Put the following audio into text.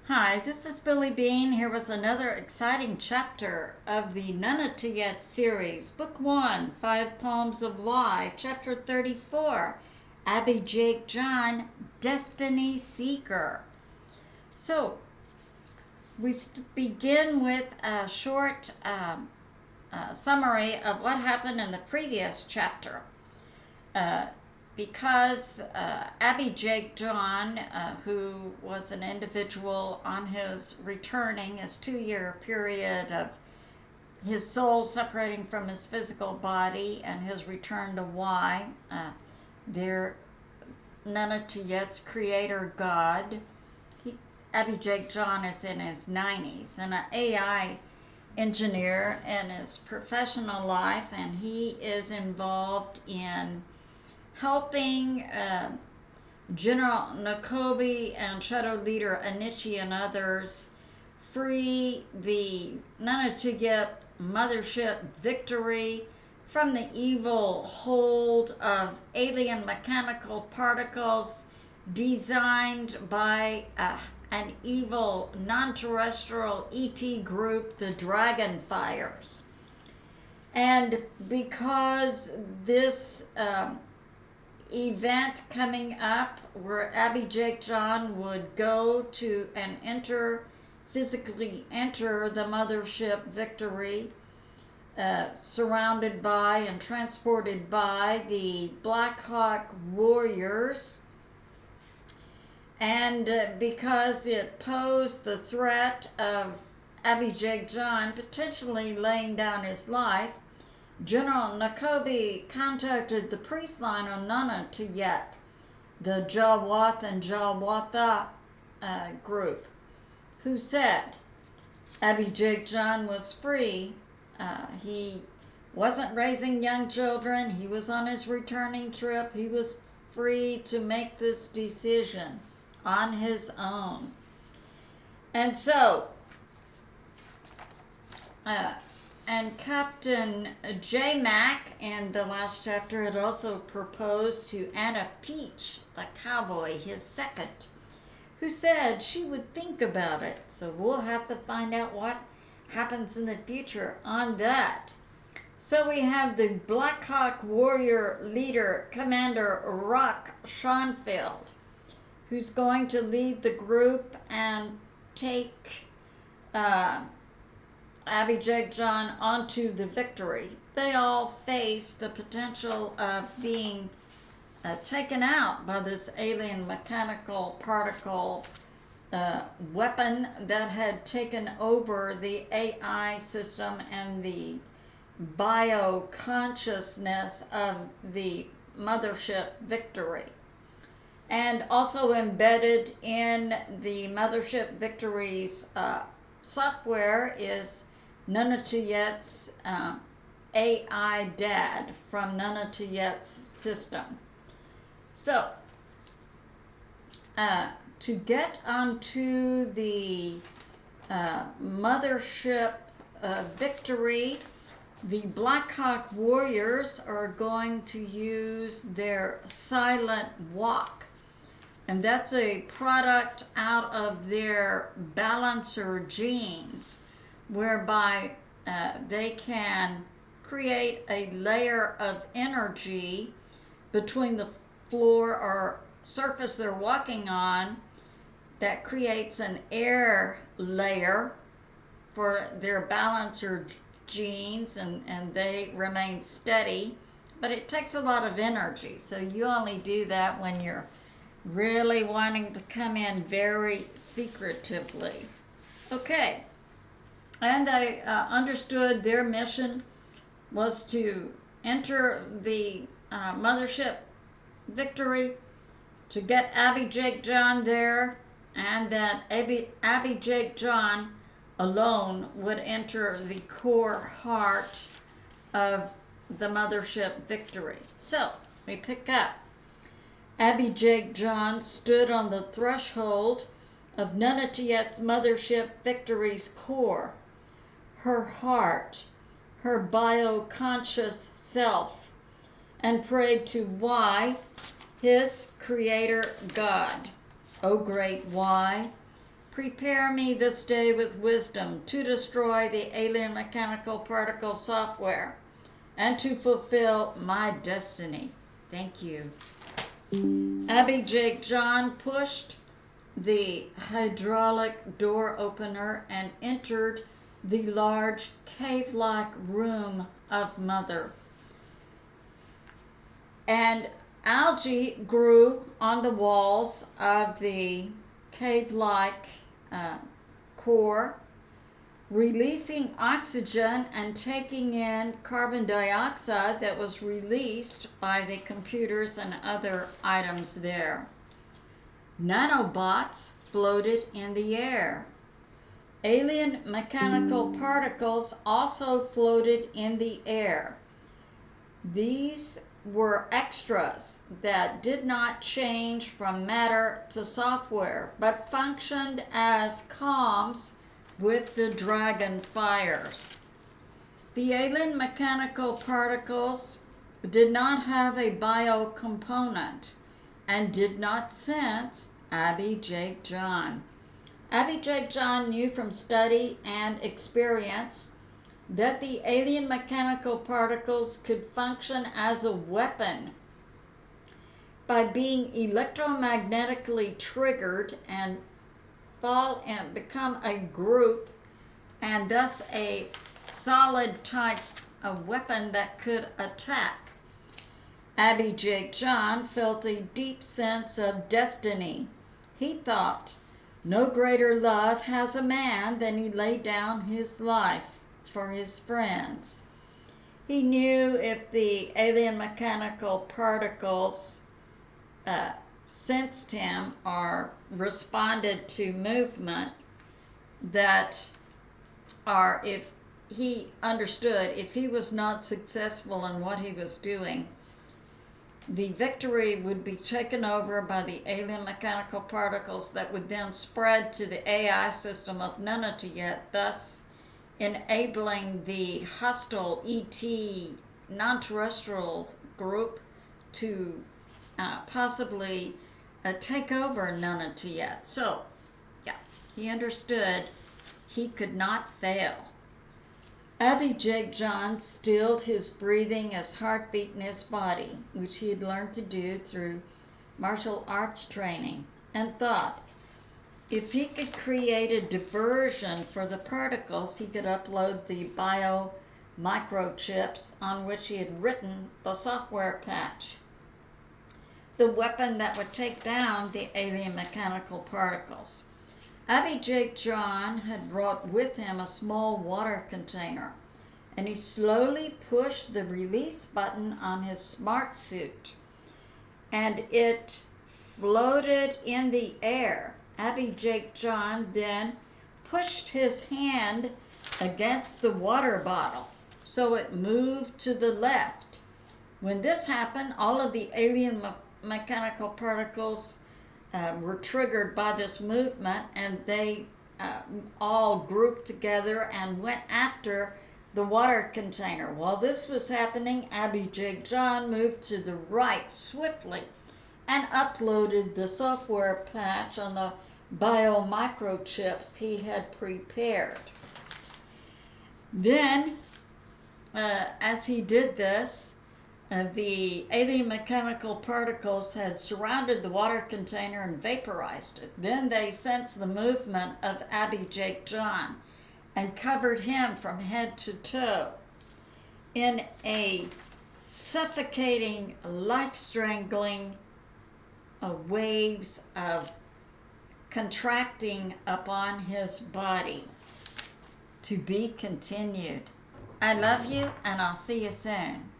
Hi, this is Billie Beene here with another exciting chapter of the Nunatayet series, Book 1, Five Poems of Why, Chapter 34, Abby Jake John, Destiny Seeker. So, we begin with a short summary of what happened in the previous chapter. Because Abby Jake John, who was an individual on his returning his 2-year period of his soul separating from his physical body and his return to Y, their Nunatayet's creator God. Abby Jake John is in his 90s and an AI engineer in his professional life, and he is involved in helping General Nakobe and Shadow Leader Anichi and others free the Nunatayet mothership Victory from the evil hold of alien mechanical particles designed by an evil non-terrestrial ET group, the Dragonfires. And because this event coming up where Abby Jake John would go to and physically enter the mothership Victory, surrounded by and transported by the Black Hawk warriors. And because it posed the threat of Abby Jake John potentially laying down his life, General Nakobe contacted the priest line on Nunatayet, the Jawath and Jawatha group, who said Abby Jake John was free. He wasn't raising young children. He was on his returning trip. He was free to make this decision on his own. And so, and Captain J. Mac in the last chapter had also proposed to Anna Peach, the cowboy, his second, who said she would think about it. So we'll have to find out what happens in the future on that. So we have the Black Hawk warrior leader, Commander Rock Schoenfeld, who's going to lead the group and take Abby Jake John onto the Victory. They all face the potential of being taken out by this alien mechanical particle weapon that had taken over the AI system and the bio-consciousness of the mothership Victory. And also embedded in the mothership Victory's software is Nunatayet's AI dad from Nunatayet's system. So, to get onto the mothership Victory, the Black Hawk warriors are going to use their silent walk. And that's a product out of their balancer genes, whereby they can create a layer of energy between the floor or surface they're walking on that creates an air layer for their balancer genes, and they remain steady. But it takes a lot of energy, so you only do that when you're really wanting to come in very secretively. Okay, and I understood their mission was to enter the mothership Victory, to get Abby Jake John there, and that Abby Jake John alone would enter the core heart of the mothership Victory. So, we pick up. Abby Jake John stood on the threshold of Nunatayet's mothership Victory's core, her heart, her bio-conscious self, and prayed to Y, his creator God. O great Y, Prepare me this day with wisdom to destroy the alien mechanical particle software and to fulfill my destiny. Thank you. Abby Jake John pushed the hydraulic door opener and entered the large cave-like room of Mother. And algae grew on the walls of the cave-like core, releasing oxygen and taking in carbon dioxide that was released by the computers and other items there. Nanobots floated in the air. Alien mechanical particles also floated in the air. These were extras that did not change from matter to software, but functioned as comms with the dragon fires. The alien mechanical particles did not have a bio component and did not sense Abby Jake John. Abby Jake John knew from study and experience that the alien mechanical particles could function as a weapon by being electromagnetically triggered and fall and become a group, and thus a solid type of weapon that could attack. Abby Jake John felt a deep sense of destiny. He thought, no greater love has a man than he laid down his life for his friends. He knew if the alien mechanical particles sensed him or responded to movement, that, or if he understood if he was not successful in what he was doing, the victory would be taken over by the alien mechanical particles that would then spread to the AI system of Nunatayet, thus enabling the hostile ET non-terrestrial group to possibly take over Nunatayet. So, yeah, he understood he could not fail. Abby Jake John stilled his breathing, his heartbeat in his body, which he had learned to do through martial arts training, and thought, if he could create a diversion for the particles, he could upload the bio microchips on which he had written the software patch, the weapon that would take down the alien mechanical particles. Abby Jake John had brought with him a small water container, and he slowly pushed the release button on his smart suit, and it floated in the air. Abby Jake John then pushed his hand against the water bottle, so it moved to the left. When this happened, all of the alien mechanical particles were triggered by this movement, and they all grouped together and went after the water container. While this was happening, Abby Jake John moved to the right swiftly and uploaded the software patch on the bio microchips he had prepared. Then, as he did this, the alien mechanical particles had surrounded the water container and vaporized it. Then they sensed the movement of Abby Jake John and covered him from head to toe in a suffocating, life-strangling waves of contracting upon his body. To be continued. I love you, and I'll see you soon.